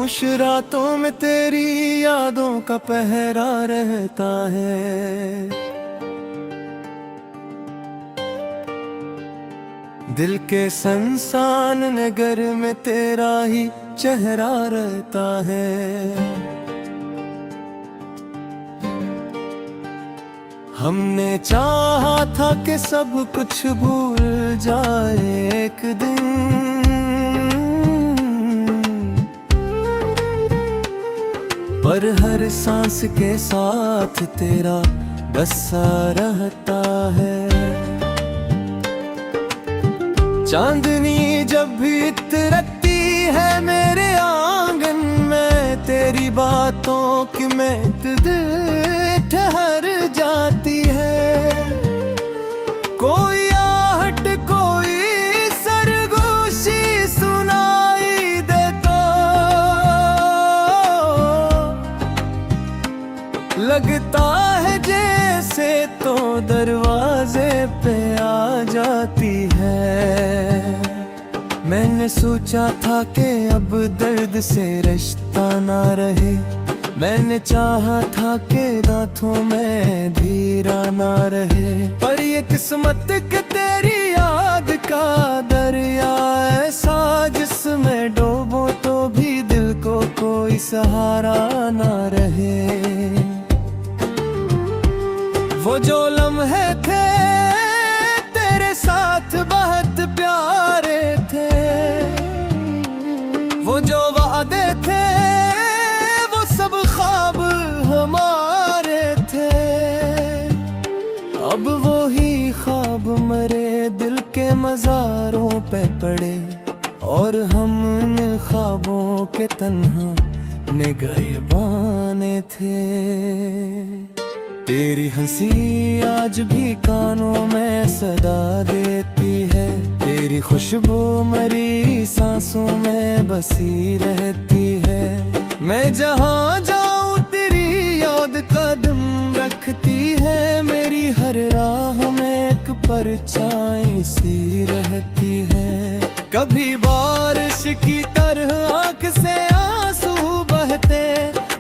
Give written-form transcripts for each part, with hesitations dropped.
खामोश रातों में तेरी यादों का पहरा रहता है। दिल के संसान नगर में तेरा ही चेहरा रहता है। हमने चाहा था कि सब कुछ भूल जाए एक दिन, पर हर सांस के साथ तेरा बसा रहता है। चांदनी जब भी इतरती है मेरे आंगन में, तेरी बातों की महक दिल ठहर जाती है। कोई आहट कोई सरगोशी सुनाई दे तो लगता है जैसे तो दरवाजे पे आ जाती है। मैंने सोचा था कि अब दर्द से रिश्ता ना रहे, मैंने चाहा था कि दांतों में धीरा ना रहे, पर ये किस्मत के तेरी याद का दरिया ऐसा जिसमें डूबो तो भी दिल को कोई सहारा ना रहे। वो जो लम्हे थे तेरे साथ बहुत प्यारे थे, वो जो वादे थे वो सब ख्वाब हमारे थे। अब वो ही ख्वाब मरे दिल के मज़ारों पे पड़े, और हम उन ख्वाबों के तन्हा निगाहबाने थे। तेरी हंसी आज भी कानों में सदा देती है, तेरी खुशबू मरी सांसों में बसी रहती है। मैं जहाँ जाऊँ तेरी याद कदम रखती है, मेरी हर राह में एक परछाई सी रहती है। कभी बारिश की तरह आँख से आंसू बहते,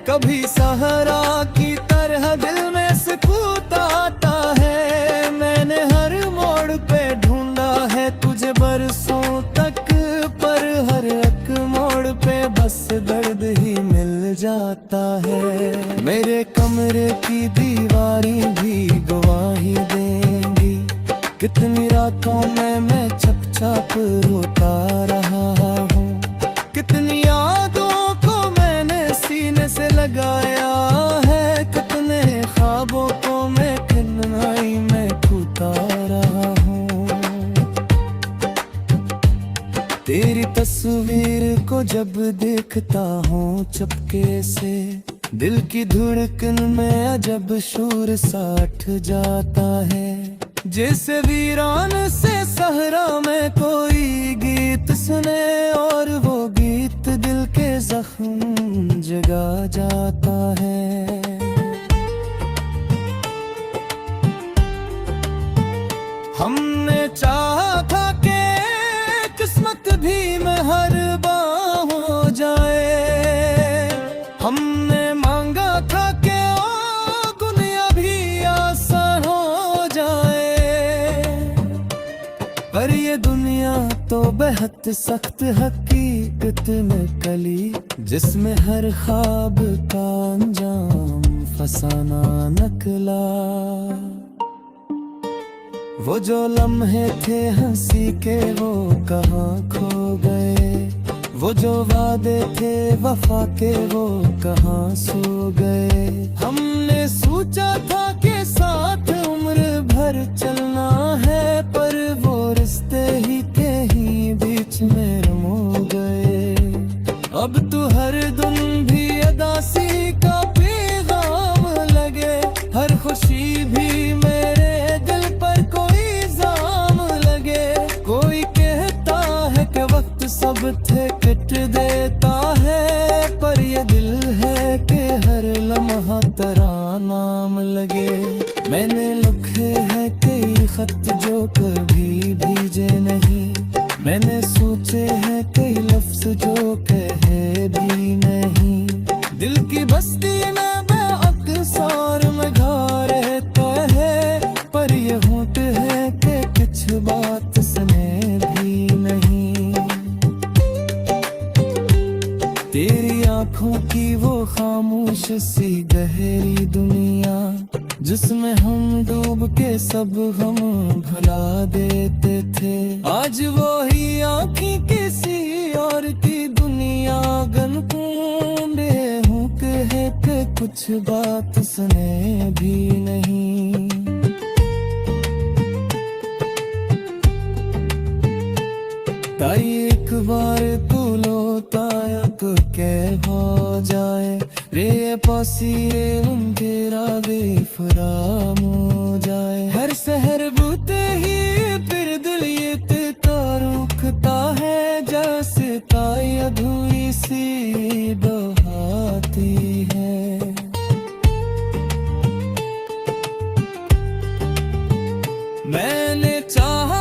कभी सहरा की तरह दिल में सुकून आता है। मैंने हर मोड़ पे ढूंढा है तुझे बरसों तक, पर हर एक मोड़ पे बस दर्द ही मिल जाता है। मेरे कमरे की दीवारें भी गवाही देंगी, कितनी रातों में मैं छप छप रोता रहा हूँ, कितनी यादों को मैंने सीने से लगाया है, कितने ख्वाबों को मैं कन्नाई में खोता रहा हूँ। तेरी तस्वीर को जब देखता हूँ चुपके से, दिल की धड़कन में अजब शोर सा उठ जाता है। जैसे वीरान से सहरा में कोई गीत सुने, और वो गीत दिल के जख्म जगा जाता है। हमने चाहा था कि किस्मत भी मेहरबान हो जाए, हमने मांगा था कि ओ दुनिया भी आसान हो जाए, पर ये दुनिया तो बेहद सख्त हकीकत में कली, जिसमें हर ख्वाब का अंजाम फसाना निकला। वो जो लम्हे थे हंसी के वो कहाँ खो गए, वो जो वादे थे वफा के वो कहाँ सो गए। हमने सोचा था कि साथ उम्र भर चलना है, पर वो रिश्ते ही के ही बीच में रमो गए। अब तो हर दिन भी अदासी का पैगाम लगे, हर खुशी भी मेरे दिल पर कोई इल्जाम लगे। कोई कहता है कि वक्त सब थे कट देता है, पर ये दिल है कि हर लम्हा तेरा नाम लगे। मैंने लिखे हैं कई खत जो कभी भीजे नहीं, मैंने सोचे हैं कई लफ्ज जो कहे भी नहीं। जिसमें हम डूब के सब हम भुला देते थे। आज वो ही आँखें किसी और की दुनिया गन पूंडे हूँ कहे के कुछ बात सुने भी नहीं। ताई एक बार तू लोताया तो क्या हो जाए रे पासी रे उनकेरा बेफराम हो जाए। हर शहर बूते ही फिर दिल ये तो रुकता है जैसे ताई अधूरी सी दोहाती है। मैंने चाहा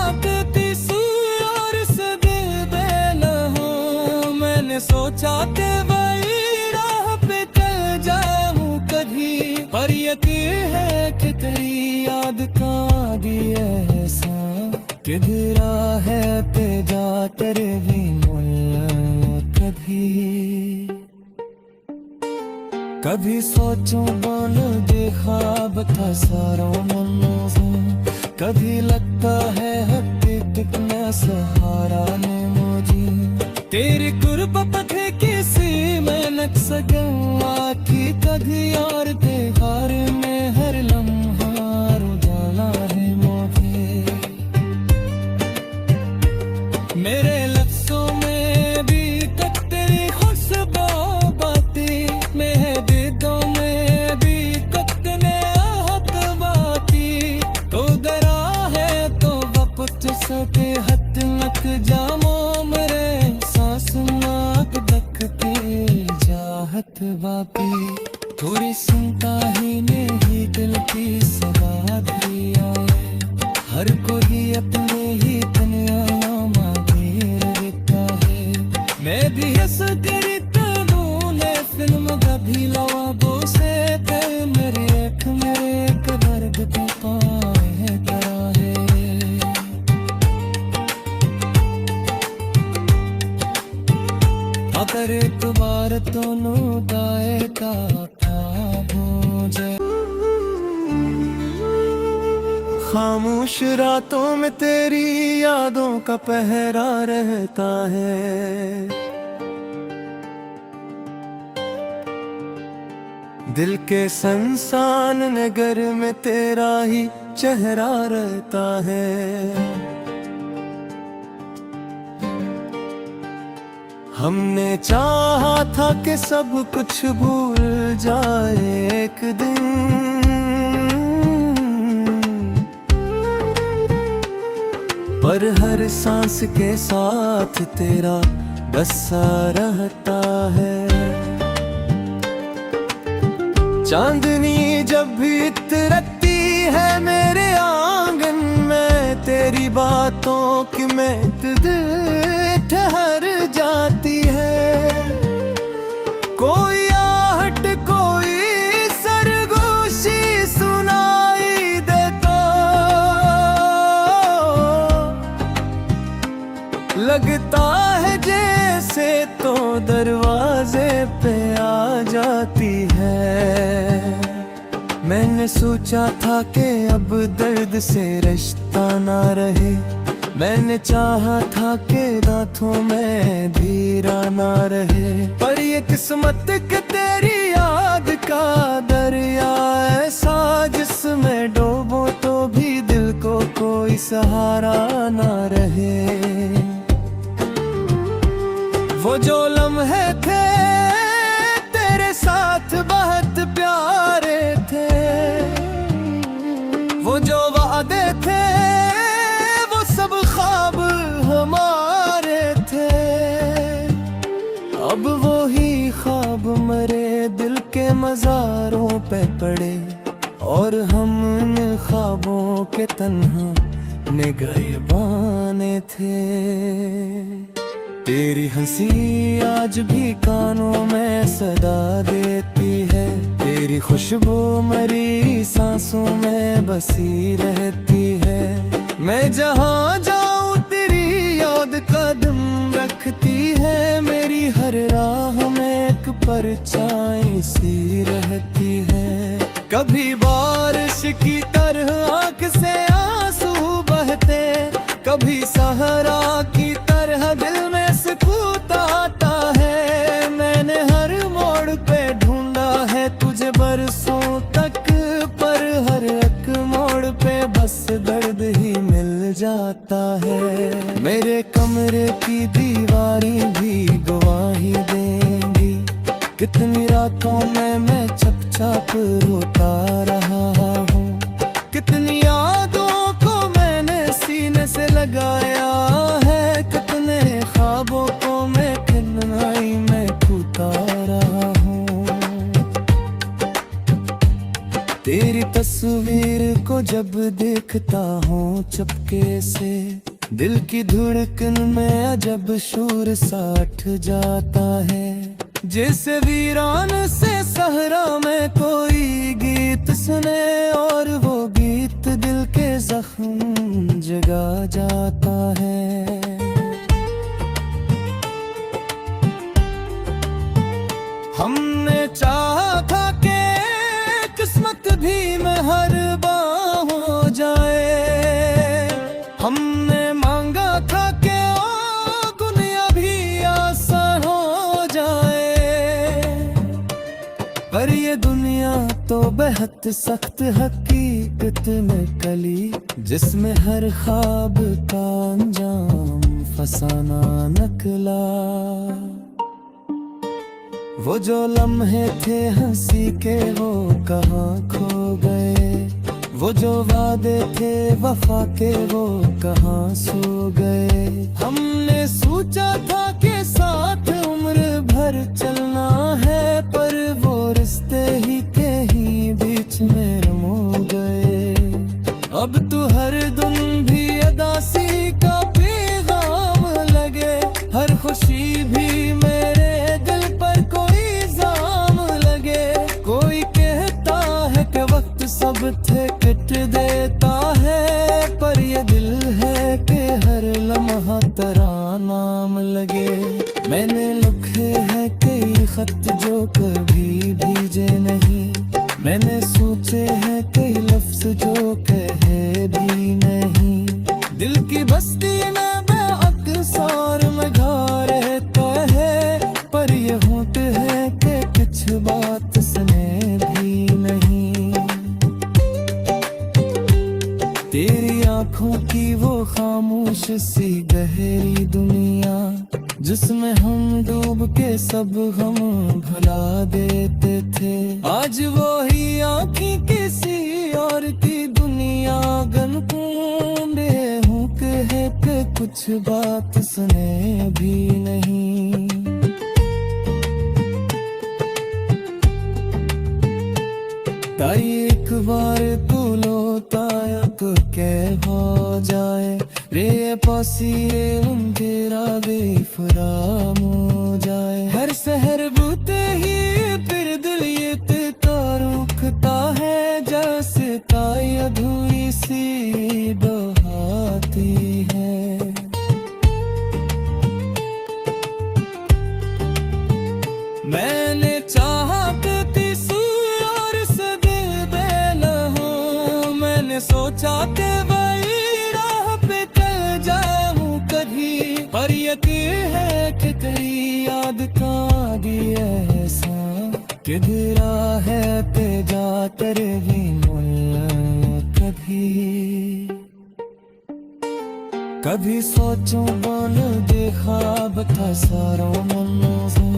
सोचा के वही राह पे चल जाऊं कभी, पर यकीन है कि तेरी याद का दी ऐसा किधरा है ते जा तेरे भी मुल कभी। कभी सोचूं बन देखा बता सारों मन से, कभी लगता है हत्ती टिकना सहारा ने मुझे। तेरी कुर्ब पथे किसी में नक सगवा की कभी और त्योहार में हर लम्हा रुझाना है मुझे। मेरे लफ्ज़ों में भी तक तेरी खुशबू बातें, मेहदियों में भी तक ने आहत बाती। तो डरा है तो वक्त सके हद नक जामो मेरे चाहत बापी। थोड़ी सुनता ही नहीं दिल की सवाद दिया है, हर कोई अपने ही तन्हाइयों में रहता है। मैं भी हंस तेरी तूने फिल्म कभी लवाबों से मेरे एक दर्द तो पाए करा है। अगर एक बार दोनों दाए का मुझे खामोश रातों में तेरी यादों का पहरा रहता है। दिल के संसान नगर में तेरा ही चेहरा रहता है। हमने चाहा था कि सब कुछ भूल जाए एक दिन, पर हर सांस के साथ तेरा बसा रहता है। चांदनी जब भी इतरती है मेरे आंगन में, तेरी बातों की महक ठहर जाती है। कोई आहट कोई सरगोशी सुनाई दे तो लगता है जैसे तो दरवाजे पे आ जाती है। मैंने सोचा था कि अब दर्द से रिश्ता ना रहे, मैंने चाहा था कि दांतों में धीरा ना रहे। पर ये किस्मत के तेरी याद का दरिया ऐसा जिसमें डूबो तो भी दिल को कोई सहारा ना रहे। वो जो लम्हे थे तेरे साथ बहुत प्यारे थे, वो जो वादे थे वो सब ख्वाब हमारे थे। अब वो ही ख्वाब मरे दिल के मज़ारों पे पड़े, और हम उन ख्वाबों के तन्हा निगाहबान थे। तेरी हंसी आज भी कानों में सदा देती है, तेरी खुशबू मेरी सांसों में बसी रहती है। मैं जहाँ जाऊँ तेरी याद कदम रखती है, मेरी हर राह में एक परछाई सी रहती है। कभी बारिश की तरह आंख से आंसू बहते, कभी सहरा की तरह दिल में सुकून आता है। मैंने हर मोड़ पे ढूंढा है तुझे बरसों तक, पर हर एक मोड़ पे बस दर्द ही मिल जाता है। मेरे कमरे की दीवारें भी गवाही देंगी, कितनी रातों में मैं चुपचाप रोता रहा हूँ, कितनी यादों को मैंने सीने से लगाया है, कितने ख्वाबों को मैं कन्नाई में खोता रहा हूँ। तेरी तस्वीर को जब देखता हूँ चुपके से, दिल की धड़कन में अजब शोर सा उठ जाता है। जैसे वीरान से सहरा में कोई गीत सुने, और वो गीत दिल के जख्म जगा जाता है। हमने चाहा था कि किस्मत भी में हर बार हो जाए, हमने मांगा था कि ओ दुनिया भी आसान हो जाए, पर ये दुनिया तो बेहद सख्त हकीकत में कली, जिसमें हर ख्वाब का अंजाम फसाना निकला। वो जो लम्हे थे हंसी के वो कहाँ खो गए, वो जो वादे थे वफा के वो कहाँ सो गए। हमने सोचा था कि साथ उम्र भर चलना है, पर वो रिश्ते ही के ही बीच में रमो गए। अब तो हर दिन भी अदासी का पैगाम लगे, हर खुशी भी मेरे दिल पर कोई इल्जाम लगे। कोई कहता है कि वक्त सब थे कट देता है, पर ये दिल है कि हर लम्हा तेरा नाम लगे। मैंने लिखे हैं कई खत जो कभी भीजे नहीं, मैंने सोचे हैं कई लफ्ज जो कहे भी नहीं। दिल की बस्ती में मैं अक्सर में घर रहता है, पर ये होंठ है कि कुछ बात सुने भी नहीं। तेरी आंखों की वो खामोश सी गहरी दुनिया, जिसमें हम डूब के सब हम भुला देते थे, आज वो ही आँखें किसी और की दुनिया गन कूंदे हूँ कहे के कुछ बात सुने भी नहीं। ताई एक बार तू लोताया तो क्या हो जाए रे पासी तेरा बेफराम हो जाए। हर शहर बूते ही फिर दिल ये तो रुकता है, जैसे ताई अधूरी सी दोहाती है। मैंने चाहा सोचा के वही राह पे चल जाऊं कभी, पर यकीन है कि तेरी याद का दिया ऐसा किधरा है ते जा तेरे भी कभी। कभी सोचूं बन देखा बता सारों मनों से,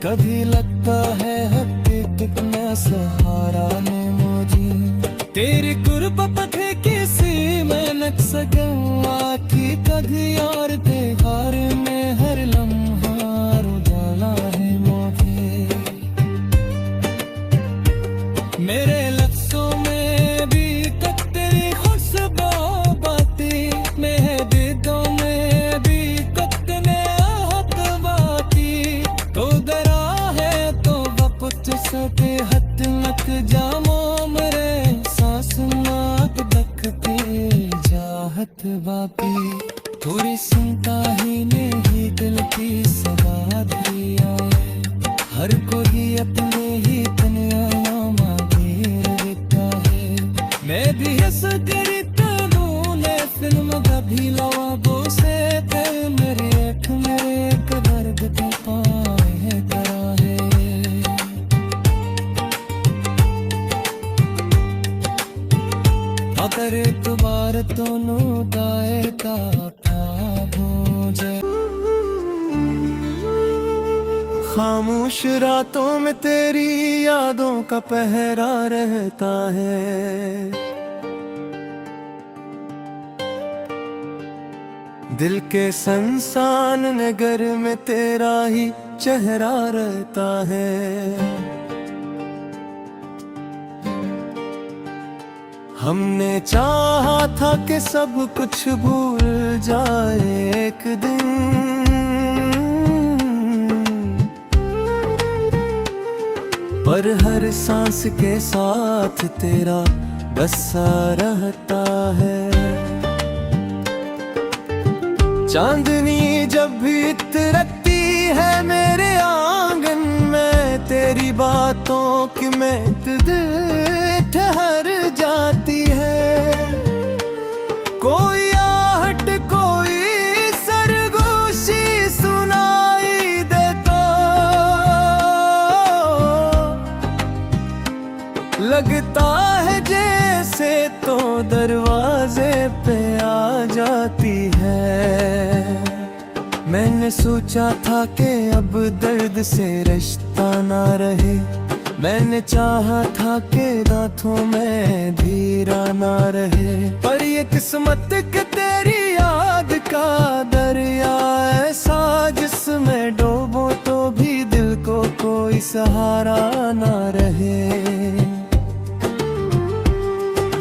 कभी लगता है हकीकत में सहारा ने मुझे। तेरी कुर्ब थे किसी में नक सकवा की कभी और त्योहार में हर लम्हा उजाला है मुझे। मेरे लफ्जों में भी तेरी खुशबू बातें, महबूबों में भी कितने आहत बाती। तो डरा है तो वक्त सके हद मत जामो मेरे चाहत बापी। थोड़ी सुनता ही नहीं दिल की सवाद दिया है, हर कोई अपने ही तनिया मांगे मैं भी हंस कर तूने फिल्म कभी लवाबों से तेरे मेरे एक दर्द के पाए है कराहे अगर तुम्हार दोनों दाए का खामोश रातों में तेरी यादों का पहरा रहता है दिल के संसान नगर में तेरा ही चेहरा रहता है हमने चाहा था कि सब कुछ भूल जाए एक दिन पर हर सांस के साथ तेरा बसा रहता है चांदनी जब भी उतरती है मेरे आंगन में तेरी बातों की महक दिल ठहर जाती है कोई आहट कोई सरगोशी सुनाई दे तो लगता है जैसे तो दरवाजे पे आ जाती है मैंने सोचा था कि अब दर्द से रिश्ता ना रहे मैंने चाहा था कि दांतों में धीरा ना रहे पर ये किस्मत के तेरी याद का दरिया ऐसा जिसमें डूबो तो भी दिल को कोई सहारा ना रहे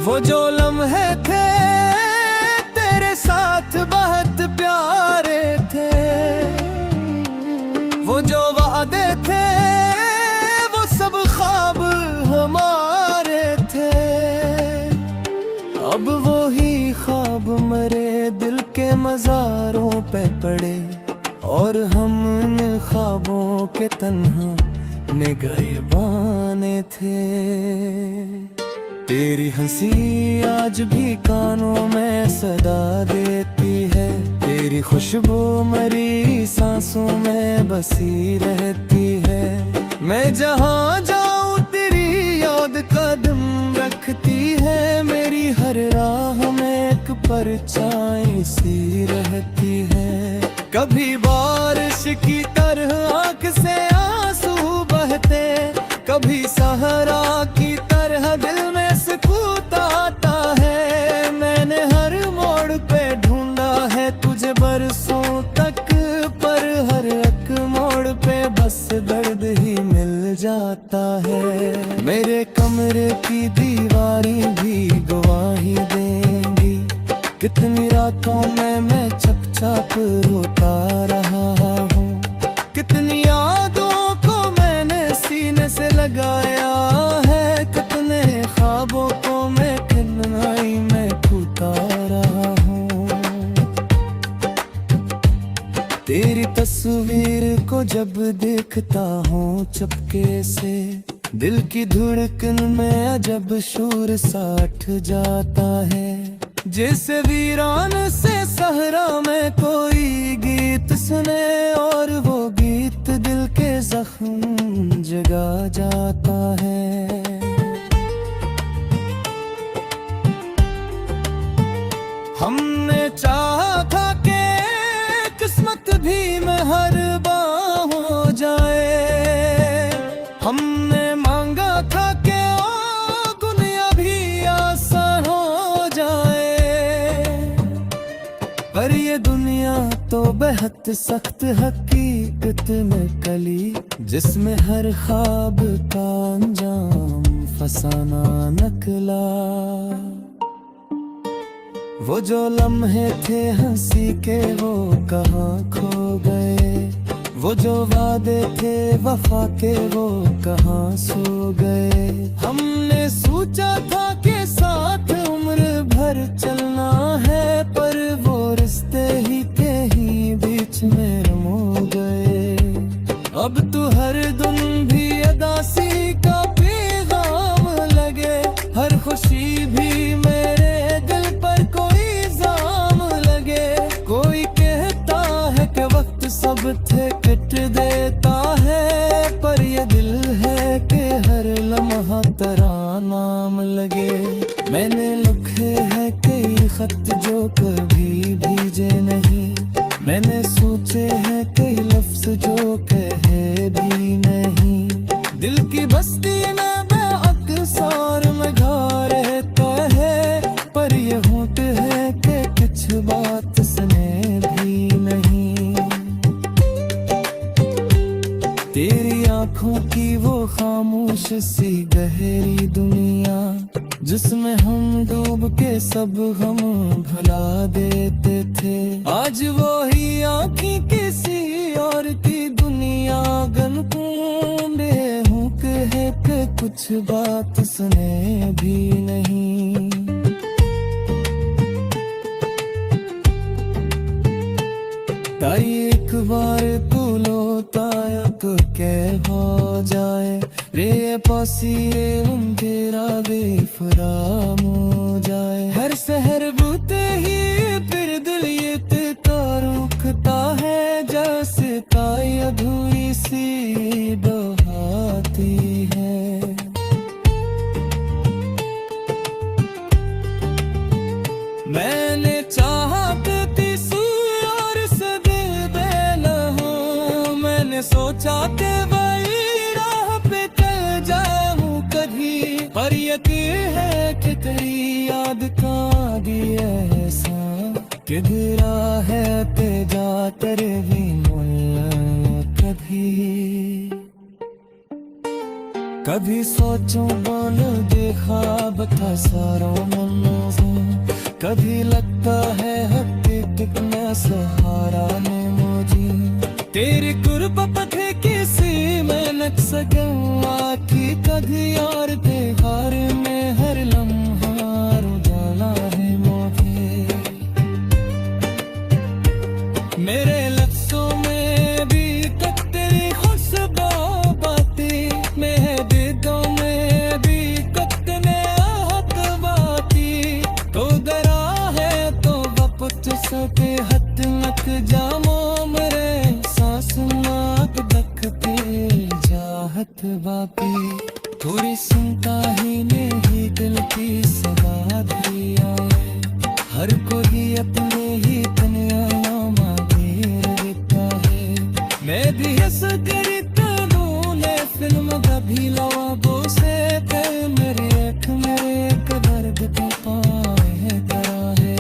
वो जो लम्हे थे तेरे साथ बहुत प्यारे थे वो जो वादे थे वो सब ख्वाब हमारे थे अब वो ही ख्वाब मरे दिल के मज़ारों पे पड़े और हम उन ख्वाबों के तन्हा निगाहबान थे तेरी हंसी आज भी कानों में सदा देती है तेरी खुशबू मरी सांसों में बसी रहती है मैं जहाँ जाऊँ तेरी याद कदम रखती है मेरी हर राह में एक परछाई सी रहती है कभी बारिश की तरह आँख से आंसू बहते कभी सहरा की तरह दिल में सुकून आता है मैंने हर मोड़ पे ढूंढा है तुझे बरसों तक पर हर एक मोड़ पे बस दर्द ही मिल जाता है मेरे कमरे की दीवारें भी गवाही देंगी कितनी रातों में मैं चप चप रोता रहा हूँ कितनी यादों को मैंने सीने से लगाया है कितने ख्वाबों को मैं कन्नाई में छूता रहा हूँ तेरी तस्वीर को जब देखता हूँ चुपके से दिल की धड़कन में अजब शोर सा उठ जाता है जैसे वीरान से सहरा में कोई गीत सुने और वो गीत दिल के जख्म जगा जाता है हमने चाहा था कि किस्मत भी में हर बार हो जाए हमने मांगा था कि ओ दुनिया भी आसान हो जाए पर ये दुनिया तो बेहद सख्त हकीकत में कली जिसमें हर ख्वाब का अंजाम फसाना नकला वो जो लम्हे थे हंसी के वो कहाँ खो गए वो जो वादे थे वफा के वो कहाँ सो गए हमने सोचा था कि साथ उम्र भर चलना है पर वो रिश्ते ही के ही बीच में रमो गए अब तो हर दिन भी अदासी का पैगाम लगे हर खुशी कभी भी मेरे दिल पर कोई इल्जाम लगे, कोई कहता है कि वक्त सब थे कट देता है, पर ये दिल है कि हर लम्हा तेरा नाम लगे। मैंने लिखे हैं कई खत जो कभी भेजे नहीं, मैंने सोचे हैं कई लफ्ज जो कहे भी नहीं। दिल की बस्ती में बेअक्सर में घा रहता है, पर ये होंठ है कि कुछ बात सुने भी नहीं। तेरी आंखों की वो खामोश सी गहरी दुनिया, जिसमें हम डूब के सब हम भुला देते थे, आज वो ही आँखें किसी और की दुनिया गन कूंबे हुक है कि कुछ बात सुने भी नहीं। ताई एक बार तू लोताया तो क्या हो जाए रे पासी रे तेरा बेफराम हो जाए। हर शहर बूते ही फिर दिल ये तो रुकता है, जैसे ताई अधूरी सी दोहाती है। मैंने चाहा सोचा के वही राह पे चल जाऊं कभी, पर यकीन है कि तेरी याद का दिया ऐसा किधरा है ते जा तेरे भी कभी। कभी सोचूं बन देखा बता सारों मनो से, कभी लगता है हकीकत में सहारा ने मुझे। तेरी कुर्ब पथे किसी में नक सकूं की कभी और त्योहार में हर लम्हा उजाला है मुझे। मेरे लफ्जों में भी तक तेरी खुशबू बातें, महबूबों में भी तक ने आहत बाती। तो डरा है तो वक्त सके हद मत जामो मेरे चाहत बापी। थोड़ी सुनता ही नहीं दिल की सदा दिया है, हर कोई अपने ही तन्हाइयों में रहता है। मैं भी हंस करी तूने फिल्म कभी लवाबों से कर मेरे एक दर्द को पाए करा है।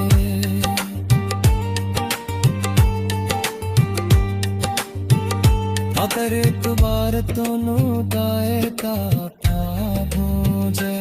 अगर एक बार तो नूदाए का मुझे